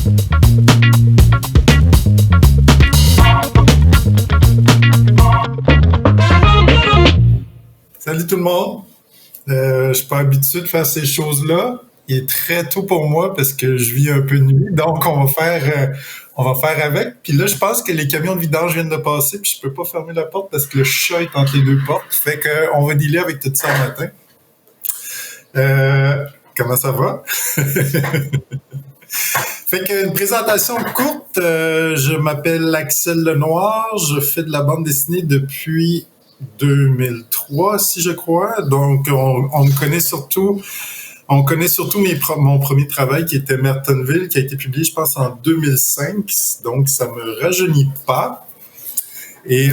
Salut tout le monde. Je suis pas habitué de faire ces choses-là. Il est très tôt pour moi parce que je vis un peu de nuit, donc on va faire avec. Puis là, je pense que les camions de vidange viennent de passer, puis je peux pas fermer la porte parce que le chat est entre les deux portes. Fait que on va dealer avec tout ça le matin. Comment ça va? Fait qu'une présentation courte. Je m'appelle Axel Lenoir. Je fais de la bande dessinée depuis 2003, si je crois. Donc, on me connaît surtout. On connaît surtout mon premier travail qui était Mertonville, qui a été publié, je pense, en 2005. Donc, ça me rajeunit pas. Et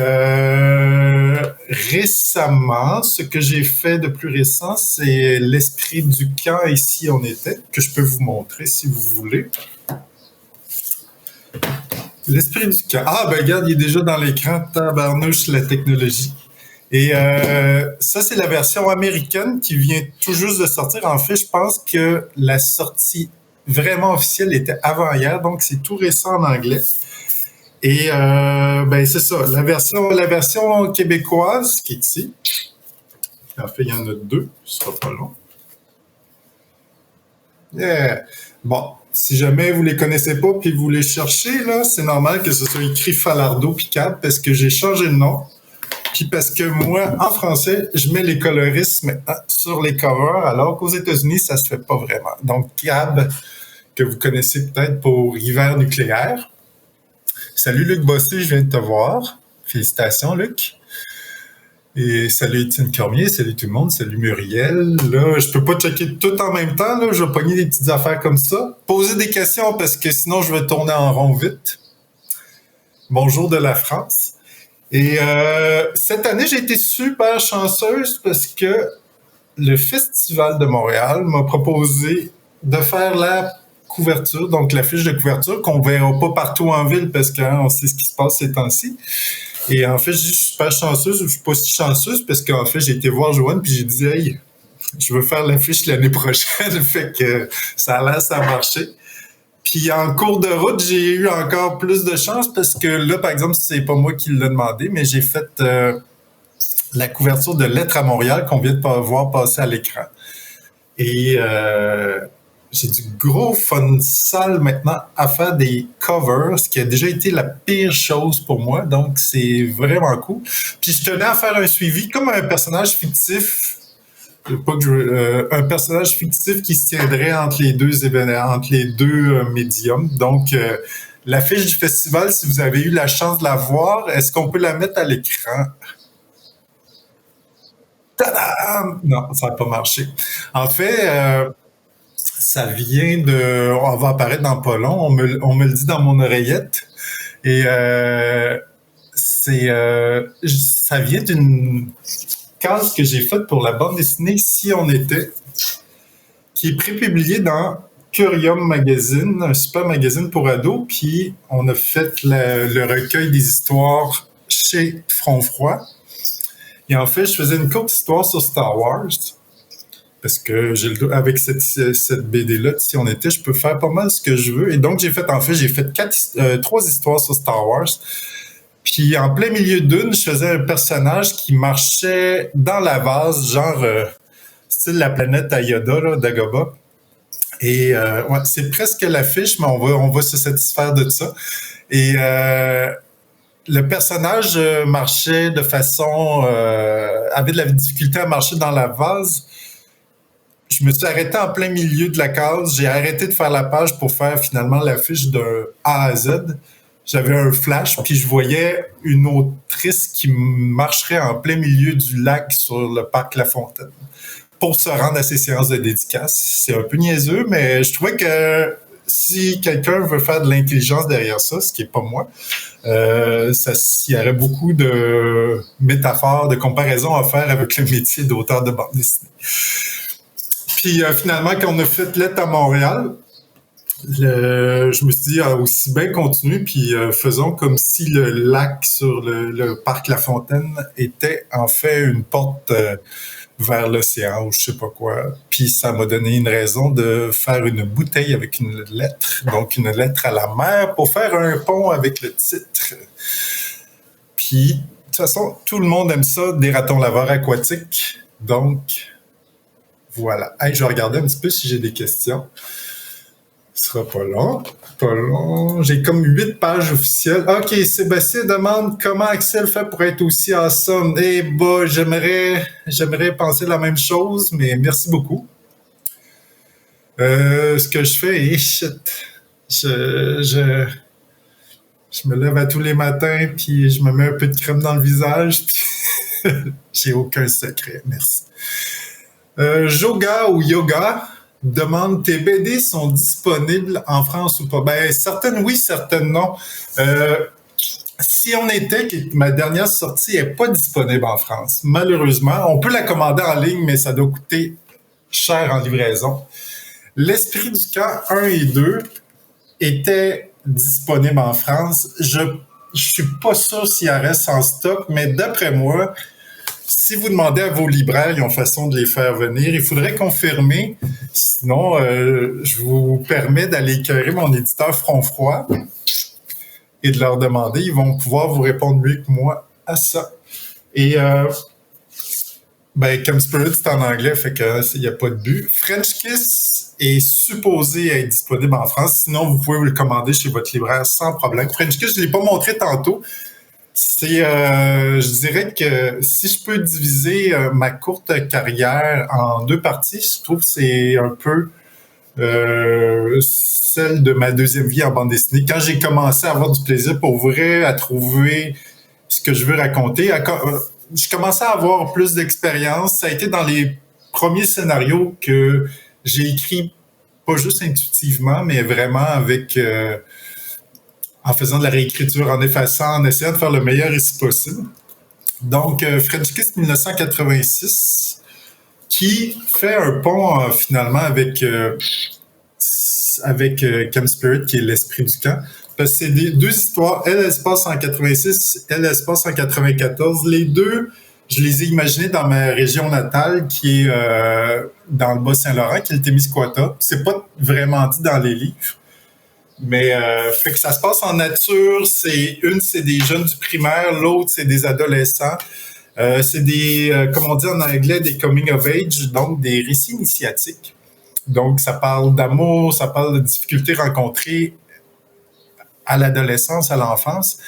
récemment, ce que j'ai fait de plus récent, c'est l'esprit du camp Ici on était, que je peux vous montrer si vous voulez. L'esprit du camp. Ah, ben regarde, il est déjà dans l'écran. Tabarnouche, la technologie. Et ça, c'est la version américaine qui vient tout juste de sortir. En fait, je pense que la sortie vraiment officielle était avant hier, donc c'est tout récent en anglais. Et ben c'est ça, la version québécoise qui est ici. En fait, il y en a deux, ce sera pas long. Yeah. Bon, si jamais vous les connaissez pas puis vous les cherchez, là, c'est normal que ce soit écrit Falardeau Picard parce que j'ai changé le nom. Puis parce que moi, en français, je mets les colorismes sur les covers, alors qu'aux États-Unis, ça se fait pas vraiment. Donc, Cab, que vous connaissez peut-être pour Hiver nucléaire. Salut Luc Bossé, je viens de te voir. Félicitations, Luc. Et salut Étienne Cormier, salut tout le monde, salut Muriel. Là, je peux pas checker tout en même temps, là, je vais pogner des petites affaires comme ça. Poser des questions parce que sinon, je vais tourner en rond vite. Bonjour de la France. Et cette année, j'ai été super chanceuse parce que le Festival de Montréal m'a proposé de faire la couverture, donc l'affiche de couverture qu'on verra pas partout en ville parce qu'on sait ce qui se passe ces temps-ci. Et en fait, je suis super chanceuse ou je suis pas si chanceuse parce qu'en fait, j'ai été voir Joanne puis j'ai dit « Hey, je veux faire l'affiche l'année prochaine. » Fait que ça a l'air ça a marché. Puis en cours de route, j'ai eu encore plus de chance parce que là, par exemple, c'est pas moi qui l'ai demandé, mais j'ai fait la couverture de Lettres à Montréal qu'on vient de voir passer à l'écran. Et j'ai du gros fun sale maintenant à faire des covers, ce qui a déjà été la pire chose pour moi. Donc, c'est vraiment cool. Puis je tenais à faire un suivi comme un personnage fictif. Pas que un personnage fictif qui se tiendrait entre les deux événements, entre les deux médiums. Donc, l'affiche du festival, si vous avez eu la chance de la voir, est-ce qu'on peut la mettre à l'écran? Tadam! Non, ça n'a pas marché. En fait, ça vient de... On va apparaître dans pas long. On me le dit dans mon oreillette. Et ça vient d'une case que j'ai faite pour la bande dessinée Si on était, qui est prépubliée dans Curium Magazine, un super magazine pour ados. Puis on a fait le recueil des histoires chez Front Froid. Et en fait, je faisais une courte histoire sur Star Wars. Parce que avec cette BD-là, si on était, je peux faire pas mal ce que je veux. Et donc, j'ai fait 3 histoires sur Star Wars. Puis, en plein milieu d'une, je faisais un personnage qui marchait dans la vase, genre style la planète à Yoda, là, Dagobah. Et ouais, c'est presque l'affiche, mais on va se satisfaire de ça. Et le personnage marchait de façon... avait de la difficulté à marcher dans la vase. Je me suis arrêté en plein milieu de la case. J'ai arrêté de faire la page pour faire finalement l'affiche d'un A à Z. J'avais un flash, puis je voyais une autrice qui marcherait en plein milieu du lac sur le parc La Fontaine pour se rendre à ses séances de dédicace. C'est un peu niaiseux, mais je trouvais que si quelqu'un veut faire de l'intelligence derrière ça, ce qui est pas moi, il y aurait beaucoup de métaphores, de comparaisons à faire avec le métier d'auteur de bande dessinée. Puis finalement, quand on a fait Lettres à Montréal, Je me suis dit, aussi bien continuer, puis faisons comme si le lac sur le parc La Fontaine était en fait une porte vers l'océan ou je sais pas quoi. Puis ça m'a donné une raison de faire une bouteille avec une lettre, donc une lettre à la mer pour faire un pont avec le titre. Puis, de toute façon, tout le monde aime ça, des ratons laveurs aquatiques. Donc, voilà. Hey, je vais regarder un petit peu si j'ai des questions. Ce sera pas long. Pas long. J'ai comme 8 pages officielles. OK, Sébastien demande comment Axel fait pour être aussi awesome. Eh bah, j'aimerais penser la même chose, mais merci beaucoup. Ce que je fais, shit. Je me lève à tous les matins, puis je me mets un peu de crème dans le visage, puis j'ai aucun secret. Merci. Joga ou Yoga demande tes BD sont disponibles en France ou pas? Ben, certaines oui, certaines non. Si on était, ma dernière sortie n'est pas disponible en France, malheureusement. On peut la commander en ligne, mais ça doit coûter cher en livraison. L'Esprit du camp 1 et 2 étaient disponibles en France. Je suis pas sûr s'il en reste en stock, mais d'après moi, si vous demandez à vos libraires, ils ont façon de les faire venir. Il faudrait confirmer. Sinon, je vous permets d'aller écœurer mon éditeur Front Froid et de leur demander. Ils vont pouvoir vous répondre mieux que moi à ça. Et Chem Spirit, c'est en anglais, fait que il n'y a pas de but. French Kiss est supposé être disponible en France. Sinon, vous pouvez vous le commander chez votre libraire sans problème. French Kiss, je ne l'ai pas montré tantôt. Je dirais que si je peux diviser ma courte carrière en 2 parties, je trouve que c'est un peu celle de ma deuxième vie en bande dessinée. Quand j'ai commencé à avoir du plaisir pour vrai, à trouver ce que je veux raconter, je commençais à avoir plus d'expérience. Ça a été dans les premiers scénarios que j'ai écrit, pas juste intuitivement, mais vraiment avec... en faisant de la réécriture, en effaçant, en essayant de faire le meilleur récit possible. Donc, French Kiss 1986, qui fait un pont finalement avec Chem Spirit, qui est l'esprit du camp. Parce que c'est deux histoires. Elle se passe en 86, elle se passe en 94. Les deux, je les ai imaginées dans ma région natale, qui est dans le Bas-Saint-Laurent, qui est le Témiscouata. C'est pas vraiment dit dans les livres. Mais fait que ça se passe en nature. C'est des jeunes du primaire, l'autre c'est des adolescents. C'est des, comme on dit en anglais, des coming of age, donc des récits initiatiques. Donc ça parle d'amour, ça parle de difficultés rencontrées à l'adolescence, à l'enfance.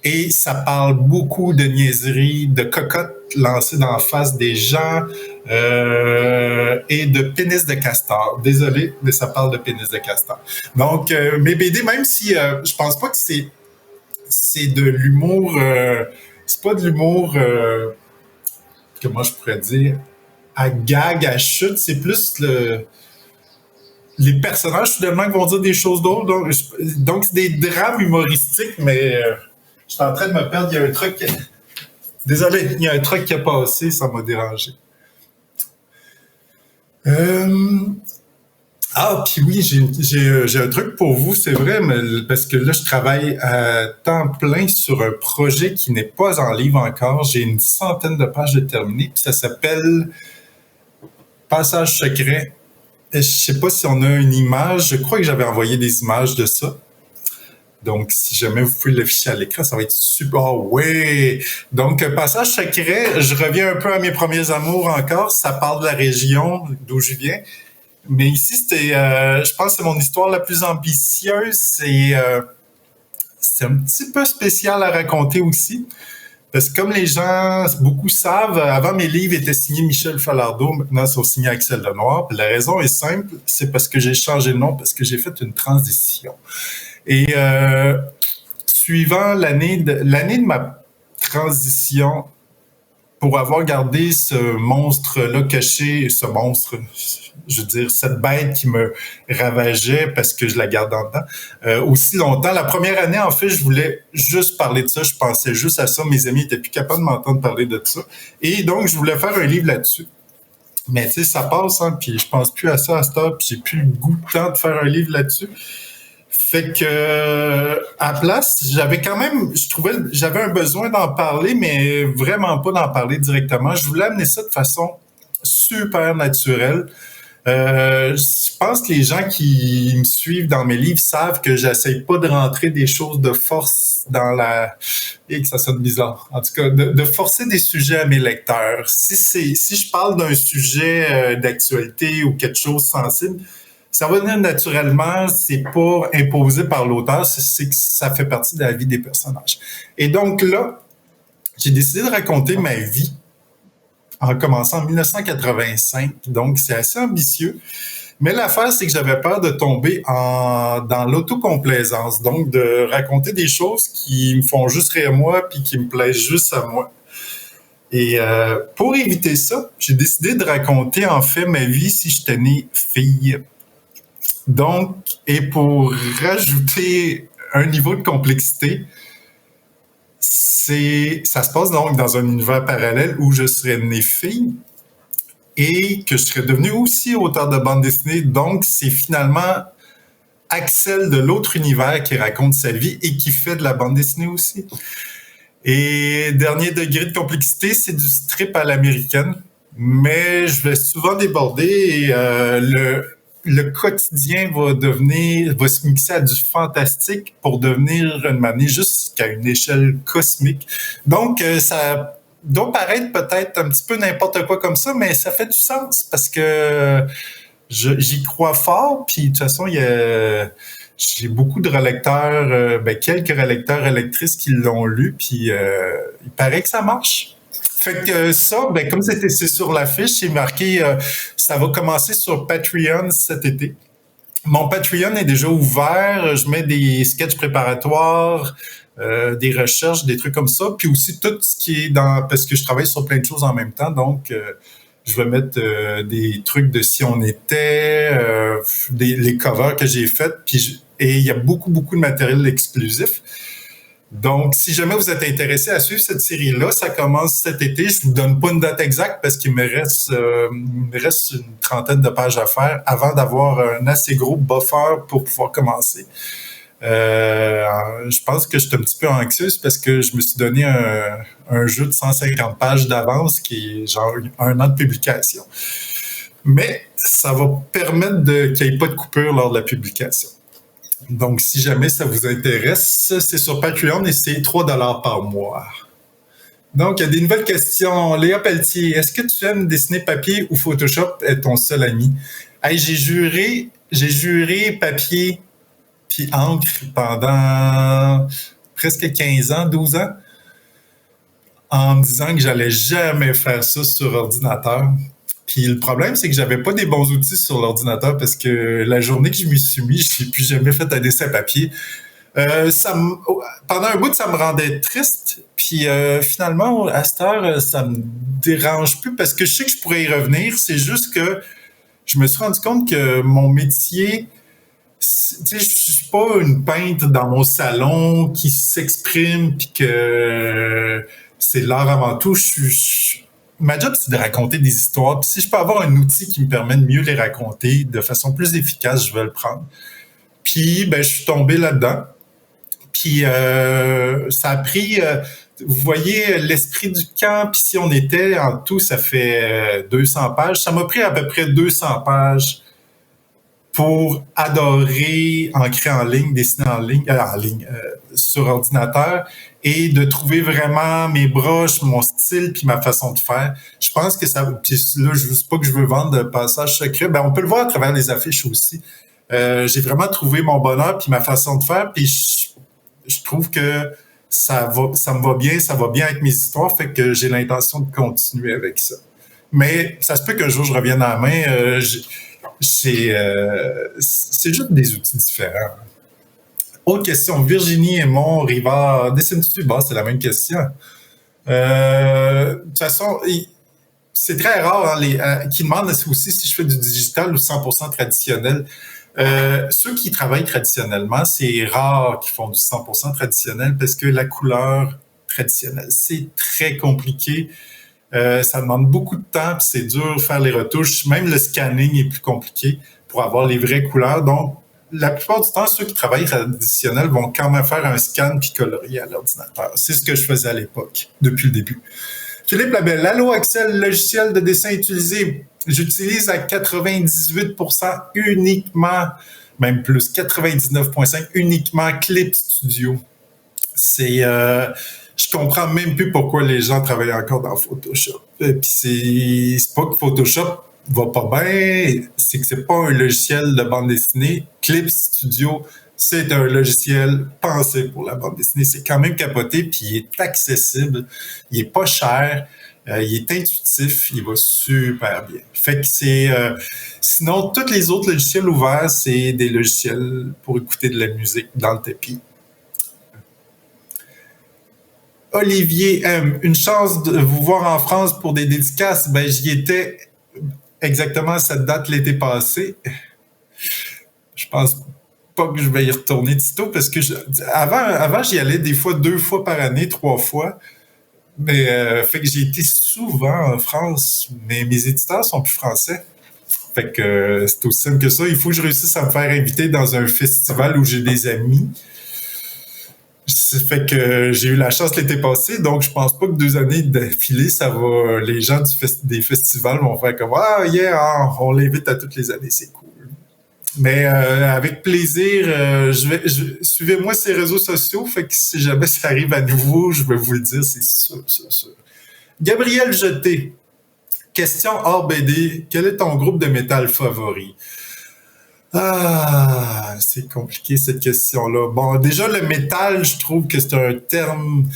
Et ça parle beaucoup de niaiseries, de cocottes lancées dans la face des gens et de pénis de castor. Désolé, mais ça parle de pénis de castor. Donc, mes BD, même si je pense pas que c'est de l'humour... c'est pas de l'humour... comment je pourrais dire? À gag, à chute. C'est plus les personnages, soudainement, qui vont dire des choses d'autres. Donc c'est des drames humoristiques, mais... je suis en train de me perdre. Il y a un truc... Désolé, il y a un truc qui a passé, ça m'a dérangé. Puis oui, j'ai un truc pour vous, c'est vrai, mais parce que là, je travaille à temps plein sur un projet qui n'est pas en livre encore. J'ai une centaine de pages de terminées, puis ça s'appelle Passage secret. Je sais pas si on a une image. Je crois que j'avais envoyé des images de ça. Donc, si jamais vous pouvez l'afficher à l'écran, ça va être super. Oh, ouais! Donc, Passage secret, je reviens un peu à mes premiers amours encore. Ça parle de la région d'où je viens. Mais ici, je pense que c'est mon histoire la plus ambitieuse. C'est un petit peu spécial à raconter aussi. Parce que comme les gens, beaucoup savent, avant mes livres étaient signés Michel Falardeau, maintenant ils sont signés Axel Lenoir. Puis la raison est simple, c'est parce que j'ai changé de nom, parce que j'ai fait une transition. Et suivant l'année de ma transition, pour avoir gardé ce monstre-là caché, je veux dire, cette bête qui me ravageait parce que je la garde en dedans, aussi longtemps. La première année, en fait, je voulais juste parler de ça, je pensais juste à ça. Mes amis étaient plus capables de m'entendre parler de ça. Et donc, je voulais faire un livre là-dessus. Mais tu sais, ça passe, hein, puis je pense plus à ça à cette heure, puis j'ai plus le goût de temps de faire un livre là-dessus. Fait que à la place, j'avais quand même, je trouvais, j'avais un besoin d'en parler, mais vraiment pas d'en parler directement. Je voulais amener ça de façon super naturelle. Je pense que les gens qui me suivent dans mes livres savent que j'essaye pas de rentrer des choses de force dans la... Et que ça sonne bizarre. En tout cas, de forcer des sujets à mes lecteurs. Si je parle d'un sujet d'actualité ou quelque chose de sensible, ça va venir naturellement, c'est pas imposé par l'auteur, c'est que ça fait partie de la vie des personnages. Et donc là, j'ai décidé de raconter ma vie en commençant en 1985, donc c'est assez ambitieux. Mais l'affaire, c'est que j'avais peur de tomber dans l'autocomplaisance, donc de raconter des choses qui me font juste rire moi puis qui me plaisent juste à moi. Et pour éviter ça, j'ai décidé de raconter en fait ma vie si j'étais née fille. Donc, et pour rajouter un niveau de complexité, ça se passe donc dans un univers parallèle où je serais née fille et que je serais devenu aussi auteur de bande dessinée. Donc, c'est finalement Axel de l'autre univers qui raconte sa vie et qui fait de la bande dessinée aussi. Et dernier degré de complexité, c'est du strip à l'américaine, mais je vais souvent déborder et le quotidien va se mixer à du fantastique pour devenir une manière jusqu'à une échelle cosmique. Donc, ça doit paraître peut-être un petit peu n'importe quoi comme ça, mais ça fait du sens parce que j'y crois fort. Puis de toute façon, j'ai beaucoup de relecteurs, quelques relecteurs, relectrices qui l'ont lu, puis il paraît que ça marche. Fait que ça, comme c'est sur l'affiche, c'est marqué, ça va commencer sur Patreon cet été. Mon Patreon est déjà ouvert. Je mets des sketchs préparatoires, des recherches, des trucs comme ça. Puis aussi tout ce qui est parce que je travaille sur plein de choses en même temps. Donc, je vais mettre des trucs de si on était, les covers que j'ai faits. Et il y a beaucoup, beaucoup de matériel exclusif. Donc, si jamais vous êtes intéressé à suivre cette série-là, ça commence cet été. Je vous donne pas une date exacte parce qu'il me reste une trentaine de pages à faire avant d'avoir un assez gros buffer pour pouvoir commencer. Je pense que je suis un petit peu anxieuse parce que je me suis donné un jeu de 150 pages d'avance qui est genre un an de publication. Mais ça va permettre qu'il n'y ait pas de coupure lors de la publication. Donc, si jamais ça vous intéresse, c'est sur Patreon et c'est 3$ par mois. Donc, il y a des nouvelles questions. Léa Pelletier, est-ce que tu aimes dessiner papier ou Photoshop est ton seul ami? Hey, j'ai juré papier puis encre pendant presque 15 ans, 12 ans, en me disant que j'allais jamais faire ça sur ordinateur. Puis le problème, c'est que j'avais pas des bons outils sur l'ordinateur parce que la journée que je m'y suis mis, j'ai plus jamais fait un dessin papier. Pendant un bout, ça me rendait triste. Puis finalement, à cette heure, ça me dérange plus parce que je sais que je pourrais y revenir. C'est juste que je me suis rendu compte que mon métier, tu sais, je suis pas une peintre dans mon salon qui s'exprime puis que c'est l'art avant tout. Ma job, c'est de raconter des histoires. Puis si je peux avoir un outil qui me permet de mieux les raconter de façon plus efficace, je vais le prendre. Puis, je suis tombé là-dedans. Puis, ça a pris... vous voyez l'esprit du camp, puis si on était en tout, ça fait 200 pages. Ça m'a pris à peu près 200 pages pour adorer ancrer en ligne, dessiner en ligne, sur ordinateur et de trouver vraiment mes brushes, mon style puis ma façon de faire. Je pense que ça... Puis là, je ne sais pas que je veux vendre de passage secret. On peut le voir à travers les affiches aussi. J'ai vraiment trouvé mon bonheur puis ma façon de faire. Puis je trouve que ça me va bien, ça va bien avec mes histoires. Fait que j'ai l'intention de continuer avec ça. Mais ça se peut qu'un jour, je revienne à la main. C'est juste des outils différents. Autre question. Virginie Aymon, Rivard, dessines-tu? C'est la même question. De toute façon, c'est très rare qui demandent aussi si je fais du digital ou 100% traditionnel. Ceux qui travaillent traditionnellement, c'est rare qu'ils font du 100% traditionnel parce que la couleur traditionnelle, c'est très compliqué. Ça demande beaucoup de temps, puis c'est dur de faire les retouches. Même le scanning est plus compliqué pour avoir les vraies couleurs. Donc, la plupart du temps, ceux qui travaillent traditionnel vont quand même faire un scan puis colorier à l'ordinateur. C'est ce que je faisais à l'époque, depuis le début. Philippe Labelle, allô Axel, logiciel de dessin utilisé. J'utilise à 98% uniquement, même plus, 99,5% uniquement Clip Studio. C'est, je comprends même plus pourquoi les gens travaillent encore dans Photoshop. Puis c'est pas que Photoshop va pas bien, c'est que c'est pas un logiciel de bande dessinée. Clip Studio, c'est un logiciel pensé pour la bande dessinée. C'est quand même capoté, puis il est accessible, il est pas cher, il est intuitif, il va super bien. Fait que c'est... sinon, tous les autres logiciels ouverts, c'est des logiciels pour écouter de la musique dans le tapis. Olivier M, une chance de vous voir en France pour des dédicaces. Ben, j'y étais exactement à cette date l'été passé. Je pense pas que je vais y retourner tôt parce que avant j'y allais des fois 2 fois par année, 3 fois. Mais fait que j'ai été souvent en France, mais mes éditeurs sont plus français. Fait que c'est aussi simple que ça. Il faut que je réussisse à me faire inviter dans un festival où j'ai des amis. Ça fait que j'ai eu la chance l'été passé, donc je pense pas que 2 années d'affilée, ça va. Les gens des festivals vont faire comme ah yeah, on l'invite à toutes les années, c'est cool. Mais avec plaisir, suivez-moi ces réseaux sociaux, fait que si jamais ça arrive à nouveau, je vais vous le dire, c'est sûr, sûr, sûr. Gabriel Jeté, question hors BD, quel est ton groupe de métal favori? Ah, c'est compliqué cette question-là. Bon, déjà le métal, je trouve que c'est un terme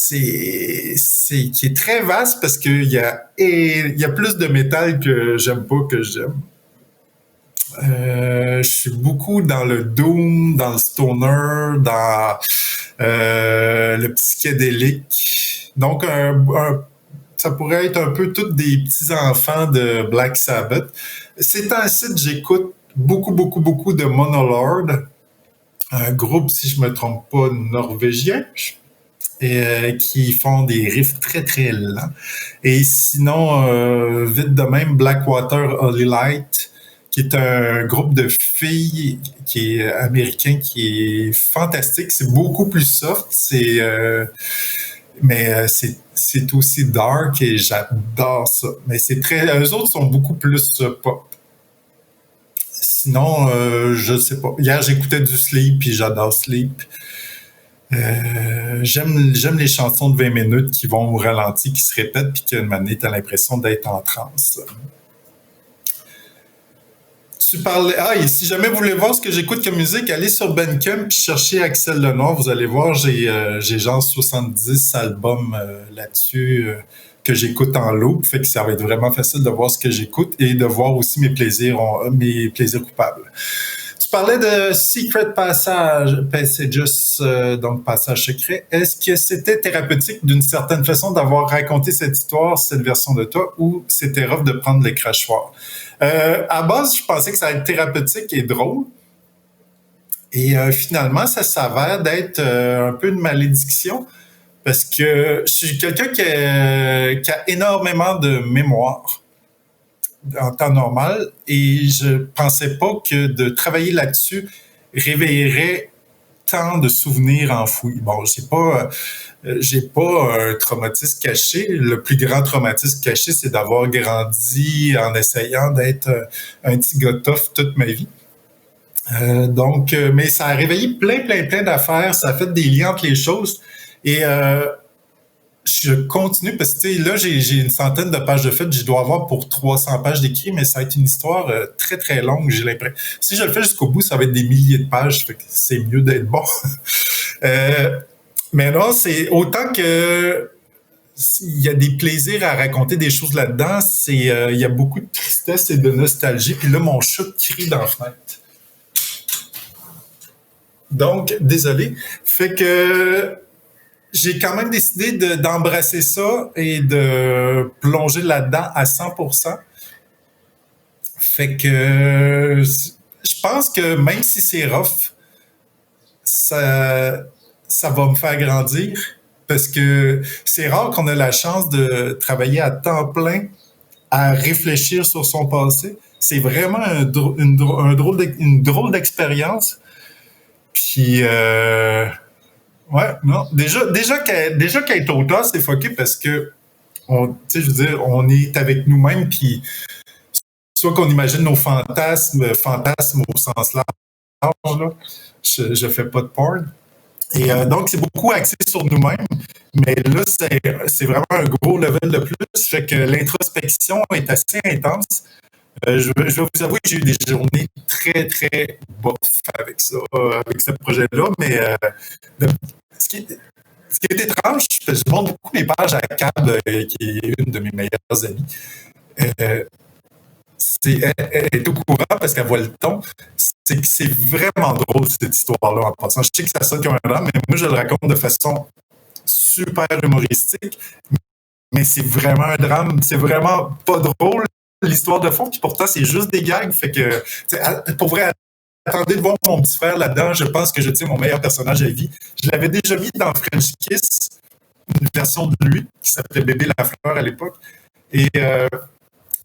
qui est très vaste parce il y a plus de métal que j'aime pas que j'aime. Je suis beaucoup dans le doom, dans le stoner, dans le psychédélique. Donc ça pourrait être un peu tous des petits enfants de Black Sabbath. C'est un site, j'écoute beaucoup, beaucoup, beaucoup de Monolord, un groupe, si je me trompe pas, norvégien, et qui font des riffs très, très lents. Et sinon, vite de même, Blackwater Holy Light, qui est un groupe de filles qui est américain, qui est fantastique. C'est beaucoup plus soft, mais c'est aussi dark et j'adore ça. Mais eux autres sont beaucoup plus pop. Sinon, je sais pas. Hier, j'écoutais du Sleep puis j'adore Sleep. J'aime les chansons de 20 minutes qui vont au ralenti, qui se répètent puis qu'à un moment donné, t'as l'impression d'être en transe. Tu parlais... Ah, et si jamais vous voulez voir ce que j'écoute comme musique, allez sur Bandcamp puis cherchez Axel Lenoir. Vous allez voir, j'ai genre 70 albums là-dessus que j'écoute en loop. Fait que ça va être vraiment facile de voir ce que j'écoute et de voir aussi mes plaisirs coupables. Tu parlais de Secret Passages, donc passage secret. Est-ce que c'était thérapeutique d'une certaine façon d'avoir raconté cette histoire, cette version de toi, ou c'était rough de prendre le crachoir? À base, je pensais que ça allait être thérapeutique et drôle. Et finalement, ça s'avère d'être un peu une malédiction parce que je suis quelqu'un qui a énormément de mémoire en temps normal et je pensais pas que de travailler là-dessus réveillerait tant de souvenirs enfouis. Bon, j'ai pas un traumatisme caché. Le plus grand traumatisme caché, c'est d'avoir grandi en essayant d'être un petit gars tough toute ma vie. Mais ça a réveillé plein d'affaires. Ça a fait des liens entre les choses. Et je continue parce que là, j'ai une centaine de pages de fait. Je dois avoir pour 300 pages d'écrit, mais ça va être une histoire très, très longue, j'ai l'impression. Si je le fais jusqu'au bout, ça va être des milliers de pages. Fait que c'est mieux d'être bon. Mais non, c'est autant que il y a des plaisirs à raconter des choses là-dedans. Il y a beaucoup de tristesse et de nostalgie. Puis là, mon chat crie dans la fenêtre. Donc, désolé. Fait que j'ai quand même décidé d'embrasser ça et de plonger là-dedans à 100%. Fait que je pense que même si c'est rough, ça va me faire grandir. parce que c'est rare qu'on ait la chance de travailler à temps plein à réfléchir sur son passé. C'est vraiment une drôle d'expérience. Puis, ouais, non. Déjà qu'être auteur, c'est fucké parce que, tu sais, je veux dire, on est avec nous-mêmes, puis soit qu'on imagine nos fantasmes au sens large, là. Je fais pas de porn. Et donc, c'est beaucoup axé sur nous-mêmes, mais là, c'est vraiment un gros level de plus. Fait que l'introspection est assez intense. Je vais vous avouer que j'ai eu des journées très, très bof avec ça, avec ce projet-là, mais de- ce qui est, ce qui est étrange, parce que je montre beaucoup mes pages à Cab, qui est une de mes meilleures amies. Euh, elle est au courant parce qu'elle voit le ton. C'est que c'est vraiment drôle, cette histoire-là, en passant. Je sais que ça sonne comme un drame, mais moi, je le raconte de façon super humoristique. Mais c'est vraiment un drame. C'est vraiment pas drôle, l'histoire de fond. Puis pourtant, c'est juste des gags. Fait que, pour vrai, attendez de voir mon petit frère là-dedans. Je pense que je tiens mon meilleur personnage à vie. Je l'avais déjà mis dans French Kiss, une version de lui qui s'appelait Bébé Lafleur à l'époque. Et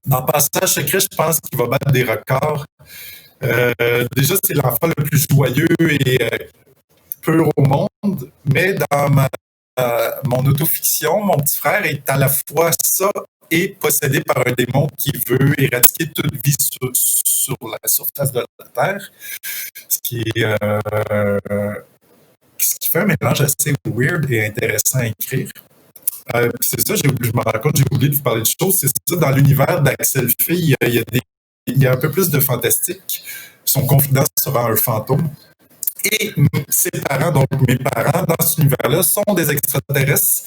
dans Passage secret, je pense qu'il va battre des records. Déjà, c'est l'enfant le plus joyeux et pur au monde, mais dans mon autofiction, mon petit frère est à la fois ça et possédé par un démon qui veut éradiquer toute vie sur la surface de la Terre, ce qui est ce qui fait un mélange assez weird et intéressant à écrire. C'est ça, je me rends compte, j'ai oublié de vous parler de choses. C'est ça, dans l'univers d'Axel Fay, il y a un peu plus de fantastique. Son confident sera un fantôme. Et ses parents, donc mes parents, dans cet univers-là, sont des extraterrestres.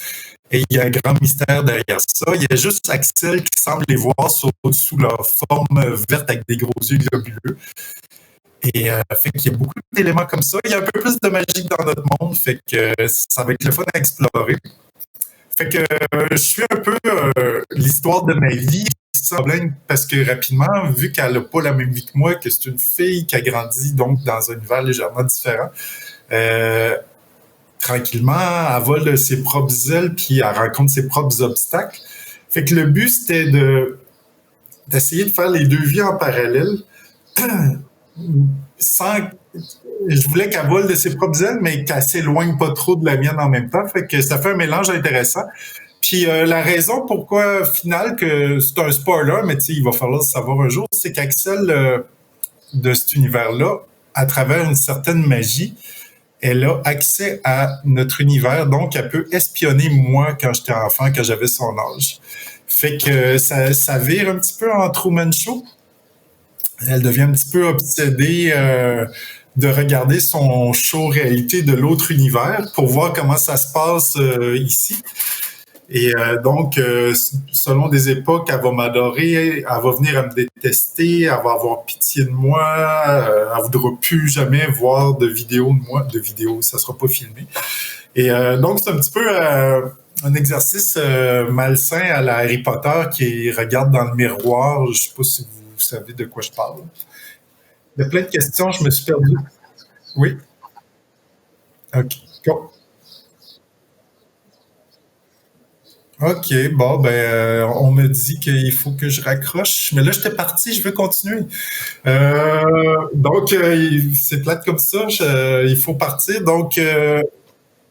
Et il y a un grand mystère derrière ça. Il y a juste Axel qui semble les voir sous leur forme verte avec des gros yeux globuleux. Et fait qu'il y a beaucoup d'éléments comme ça. Il y a un peu plus de magie dans notre monde. Fait que ça va être le fun à explorer. Fait que je suis un peu l'histoire de ma vie sans problème parce que rapidement, vu qu'elle n'a pas la même vie que moi, que c'est une fille qui a grandi donc dans un univers légèrement différent, euh, tranquillement, elle vole de ses propres ailes puis elle rencontre ses propres obstacles. Fait que le but, c'était d'essayer de faire les deux vies en parallèle sans. Je voulais qu'elle vole de ses propres ailes, mais qu'elle s'éloigne pas trop de la mienne en même temps. Fait que ça fait un mélange intéressant. Puis la raison pourquoi, final, que c'est un spoiler, mais il va falloir le savoir un jour, c'est qu'Axel, de cet univers-là, à travers une certaine magie, elle a accès à notre univers, donc elle peut espionner moi quand j'étais enfant, quand j'avais son âge. Fait que ça vire un petit peu en Truman Show. Elle devient un petit peu obsédée de regarder son show réalité de l'autre univers pour voir comment ça se passe ici. Et donc, selon des époques, elle va m'adorer, elle va venir à me détester, elle va avoir pitié de moi, elle voudra plus jamais voir de vidéos de moi, de vidéos, ça sera pas filmé. Et donc, c'est un petit peu un exercice malsain à la Harry Potter qui regarde dans le miroir. Je sais pas si vous savez de quoi je parle. Il y a plein de questions, je me suis perdu. Oui? OK. Go. OK, bon, ben, on me dit qu'il faut que je raccroche, mais là, j'étais parti, je veux continuer. Donc, c'est plate comme ça, il faut partir. Donc,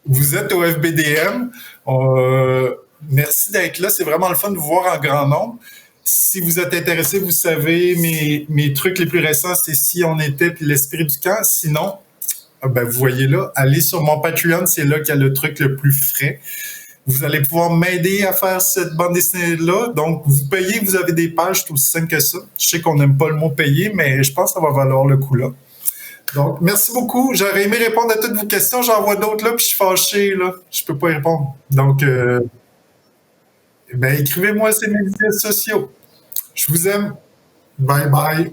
vous êtes au FBDM. Merci d'être là, c'est vraiment le fun de vous voir en grand nombre. Si vous êtes intéressé, vous savez, mes trucs les plus récents, c'est Si on était puis l'esprit du camp. Sinon, ben, vous voyez là, allez sur mon Patreon, c'est là qu'il y a le truc le plus frais. Vous allez pouvoir m'aider à faire cette bande dessinée-là. Donc, vous payez, vous avez des pages, c'est aussi simple que ça. Je sais qu'on n'aime pas le mot payer, mais je pense que ça va valoir le coup là. Donc, merci beaucoup. J'aurais aimé répondre à toutes vos questions. J'en vois d'autres là, puis je suis fâché, là. Je peux pas y répondre. Donc, ben, écrivez-moi sur mes médias sociaux. Je vous aime. Bye bye.